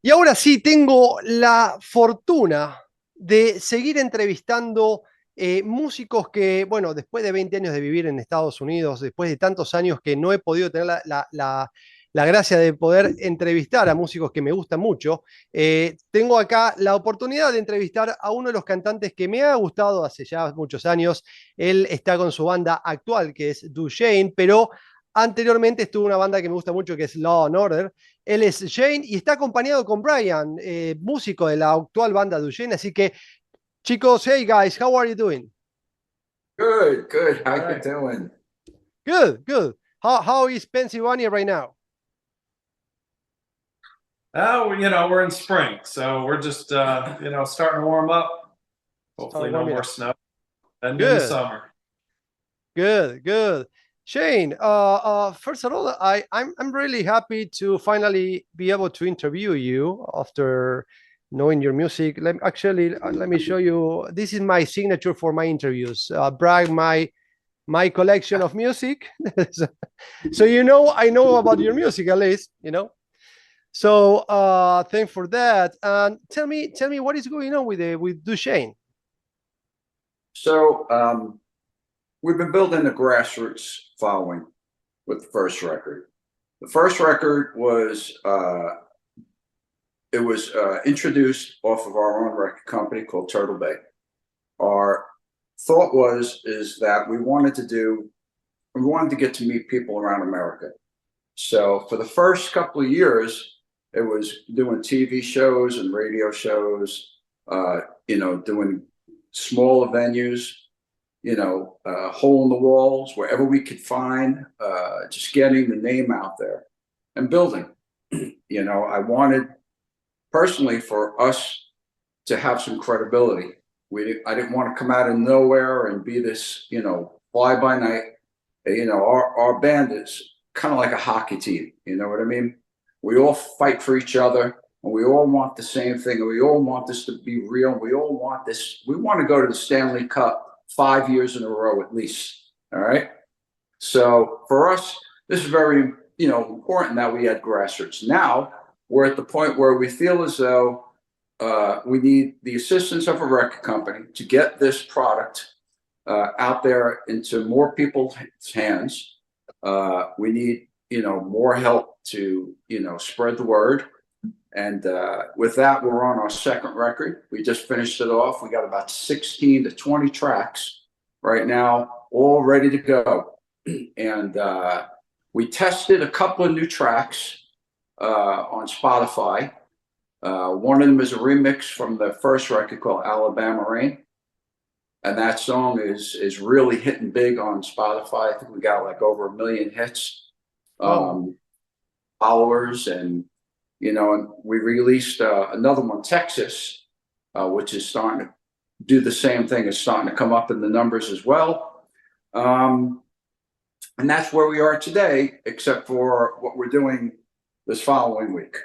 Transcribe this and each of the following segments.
Y ahora sí, tengo la fortuna de seguir entrevistando músicos que, bueno, después de 20 años de vivir en Estados Unidos, después de tantos años que no he podido tener la gracia de poder entrevistar a músicos que me gustan mucho, tengo acá la oportunidad de entrevistar a uno de los cantantes que me ha gustado hace ya muchos años. Él está con su banda actual, que es Dushane, pero anteriormente estuvo una banda que me gusta mucho, que es Law and Order. Él es Shane y está acompañado con Brian, músico de la actual banda de Dushane. Así que, chicos, hey guys, how are you doing? Good, good. How All you right. doing? Good, good. How is Pennsylvania right now? Oh, we're in spring, so we're just starting to warm up. Start Hopefully, no warming more up. snow. And in the Good, summer. good, good. Shane, first of all, I'm really happy to finally be able to interview you after knowing your music. Let me show you. This is my signature for my interviews. Brag my collection of music. So I know about your music at least. So thanks for that. And tell me what is going on with Duchesne. So we've been building a grassroots following with the first record. The first record was introduced off of our own record company called Turtle Bay. Our thought is that we wanted to get to meet people around America. So for the first couple of years, it was doing TV shows and radio shows, doing smaller venues, hole in the walls, wherever we could find, just getting the name out there and building. I wanted personally for us to have some credibility. I didn't want to come out of nowhere and be this, fly by night. Our band is kind of like a hockey team. You know what I mean? We all fight for each other, and we all want the same thing, and we all want this to be real. And we all want this. We want to go to the Stanley Cup 5 years in a row at least. All right. So for us, this is very, important that we had grassroots. Now we're at the point where we feel as though we need the assistance of a record company to get this product out there into more people's hands. We need, more help to, spread the word. And with that, we're on our second record. We just finished it off. We got about 16 to 20 tracks right now, all ready to go. And we tested a couple of new tracks on Spotify. One of them is a remix from the first record called Alabama Rain. And that song is really hitting big on Spotify. I think we got like over 1 million hits, Wow. followers, and and we released another one, Texas, which is starting to do the same thing. It's starting to come up in the numbers as well, and that's where we are today, except for what we're doing this following week,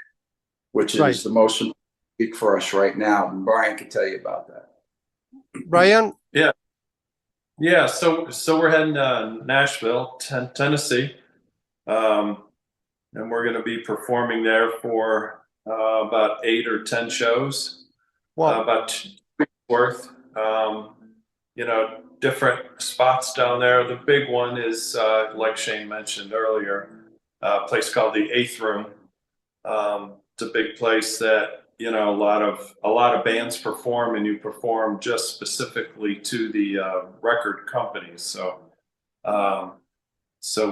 which Right. is the most important week for us right now. And Brian can tell you about that. Brian? Yeah, yeah. So we're heading to Nashville, Tennessee, and we're going to be performing there for about 8 or 10 shows, Wow. about 2 weeks worth. Different spots down there. The big one is, like Shane mentioned earlier, a place called the Eighth Room. It's a big place that a lot of bands perform, and you perform just specifically to the record companies. So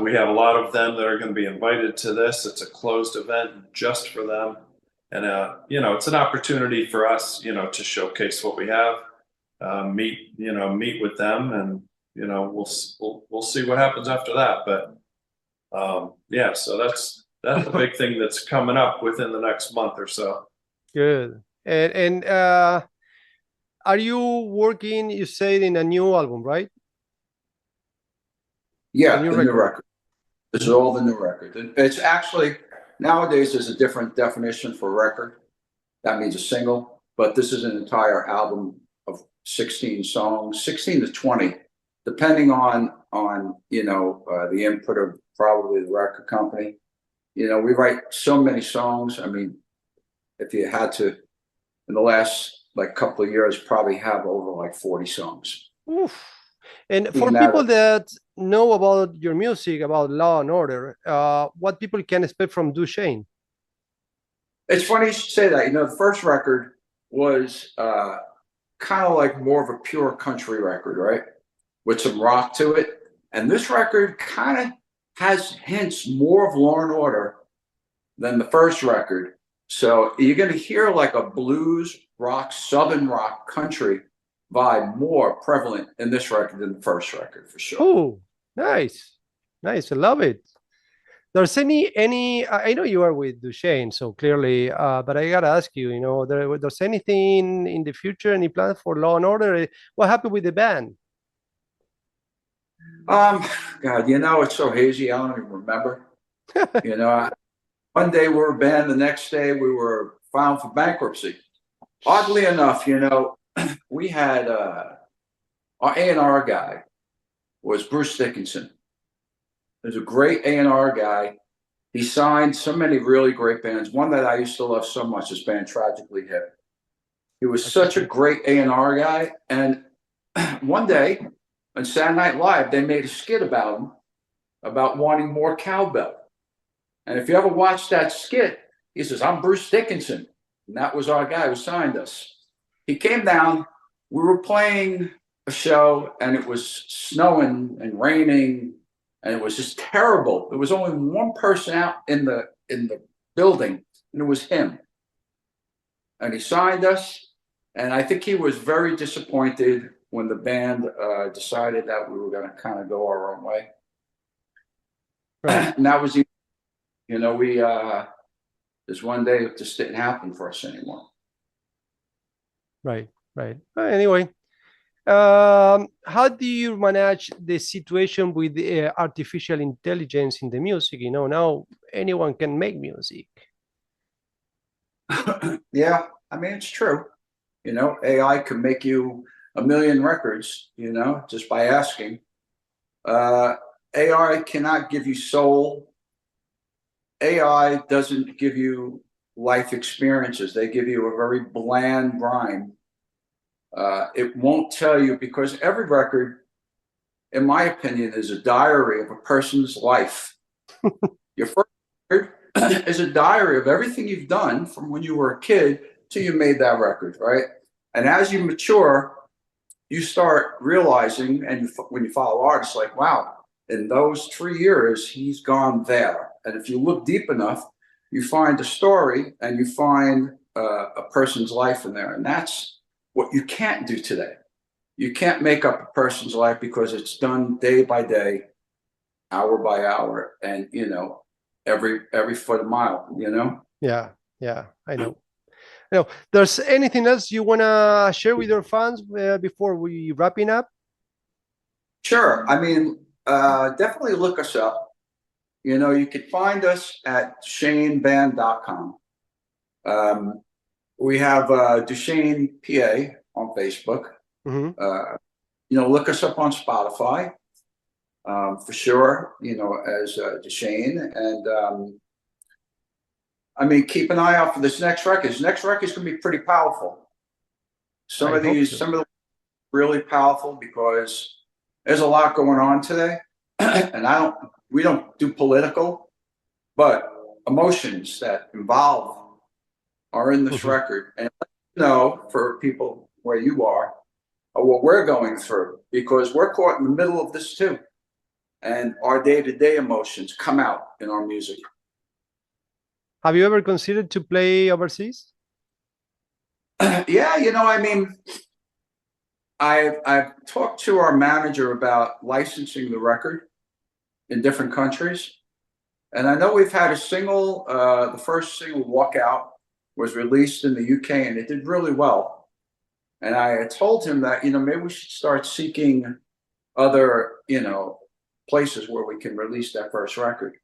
we have a lot of them that are going to be invited to this. It's a closed event just for them, and it's an opportunity for us, to showcase what we have, meet with them, and we'll see what happens after that. But yeah, so that's the big thing that's coming up within the next month or so. Good. And are you working, you said, in a new album, right? A Yeah, new the new record. record. This is all the new record. It's actually nowadays there's a different definition for record. That means a single, but this is an entire album of 16 songs, 16 to 20, depending on the input of probably the record company. We write so many songs. I mean, if you had to, in the last like couple of years, probably have over like 40 songs. Oof. And for Being that people that know about your music, about Law and Order, what people can expect from Dushane? it's funny you should say that. You know, the first record was kind of like more of a pure country record, right? With some rock to it. And this record kind of has hints more of Law and Order than the first record. So you're going to hear like a blues, rock, southern rock, country vibe more prevalent in this record than the first record for sure. Oh, nice. Nice. I love it. There's any I know you are with Duchesne, so clearly, but I gotta ask you, there's anything in the future, any plans for Law and Order? What happened with the band? God, you know, it's so hazy. I don't even remember. You know, one day we were a band, the next day we were filed for bankruptcy. Oddly enough, you know, we had our A&R guy was Bruce Dickinson. There's a great A&R guy. He signed so many really great bands. One that I used to love so much, this band Tragically Hip. He was such a great A&R guy. And one day on Saturday Night Live, they made a skit about him, about wanting more cowbell. And if you ever watch that skit, he says, I'm Bruce Dickinson. And that was our guy who signed us. He came down, we were playing a show, and it was snowing and raining, and it was just terrible. There was only one person out in the building, and it was him. And he signed us, and I think he was very disappointed when the band decided that we were going to kind of go our own way. Right. And that was, you know, we there's one day it just didn't happen for us anymore. Right, right. Anyway, how do you manage the situation with artificial intelligence in the music? You know, now anyone can make music. Yeah, I mean, it's true. You know, AI can make you a million records, you know, just by asking. AI cannot give you soul. AI doesn't give you life experiences. They give you a very bland rhyme. It won't tell you, because every record, in my opinion, is a diary of a person's life. Your first record is a diary of everything you've done from when you were a kid till you made that record, right? And as you mature, you start realizing, and when you follow artists, like, wow, in those 3 years, he's gone there. And if you look deep enough, you find a story and you find a person's life in there. And that's what you can't do today. You can't make up a person's life because it's done day by day, hour by hour, and, you know, every foot a mile, you know? Yeah, I know. Now, there's anything else you want to share with your fans before we wrapping up? Sure. I mean, definitely look us up. You know, you can find us at DushaneBand.com. We have Dushane PA on Facebook. Mm-hmm. You know, look us up on Spotify for sure, you know, as Dushane. And I mean, keep an eye out for this next record. This next record is going to be pretty powerful. Some of them really powerful because there's a lot going on today. And we don't do political, but emotions that involve are in this record. And let you know, for people where you are, what we're going through, because we're caught in the middle of this too. And our day-to-day emotions come out in our music. Have you ever considered to play overseas? Yeah, you know, I mean, I've talked to our manager about licensing the record in different countries. And I know we've had a single, the first single, Walkout, was released in the UK, and it did really well. And I told him that, you know, maybe we should start seeking other, you know, places where we can release that first record.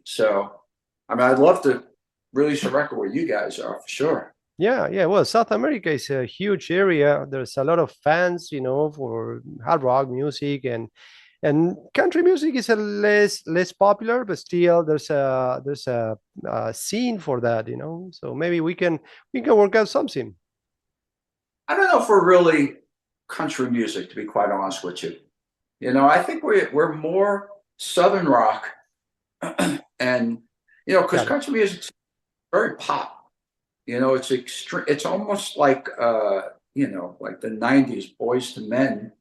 So, I mean, I'd love to release a record where you guys are, for sure. Yeah. Well, South America is a huge area. There's a lot of fans, you know, for hard rock music, and And country music is a less popular, but still there's a scene for that, you know. So maybe we can work out something. I don't know if we're really country music, to be quite honest with you. You know, I think we're more Southern rock, and you know, because country music's very pop. You know, it's extreme. It's almost like you know, like the '90s Boys to Men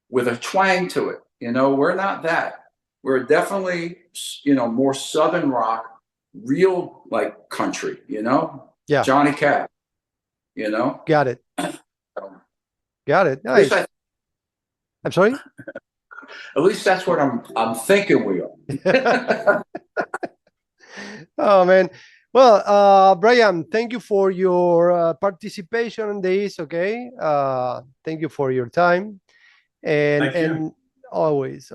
with a twang to it. You know, we're not that. We're definitely, you know, more Southern rock, real like country. You know, Yeah, Johnny Cash. You know, got it. Got it. Nice. I'm sorry. At least that's what I'm thinking we are. Oh man. Well, Brian, thank you for your participation in this. Okay. Thank you for your time. And always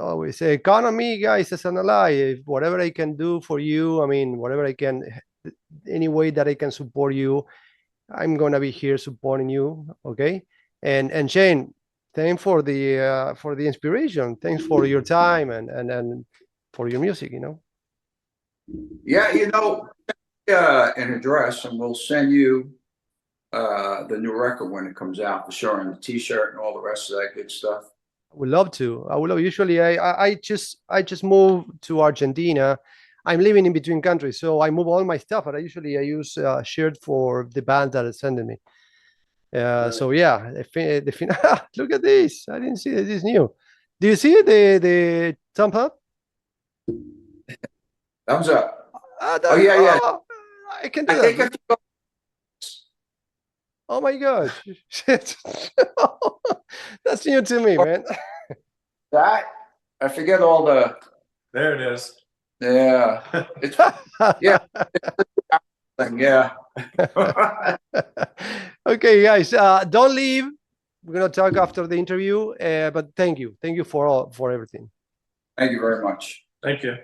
count on me, guys, as an ally. If whatever I can do for you, I mean, whatever I can, any way that I can support you, I'm gonna be here supporting you. Okay. And Shane, thanks for the inspiration. Thanks for your time and for your music. You know. Yeah, you know, an address, and we'll send you the new record when it comes out, for sure, and the T-shirt and all the rest of that good stuff. I would love to. I would love. Usually, I just moved to Argentina. I'm living in between countries, so I move all my stuff. But I use a shirt for the band that is sending me. So yeah, look at this. I didn't see this is new. Do you see the thumb up? Thumbs up. Oh yeah. I can do that. think Oh my gosh. That's new to me, man. that I forget all the. There it is. Yeah, it's yeah, yeah. Okay, guys, don't leave. We're gonna talk after the interview. But thank you for everything. Thank you very much. Thank you.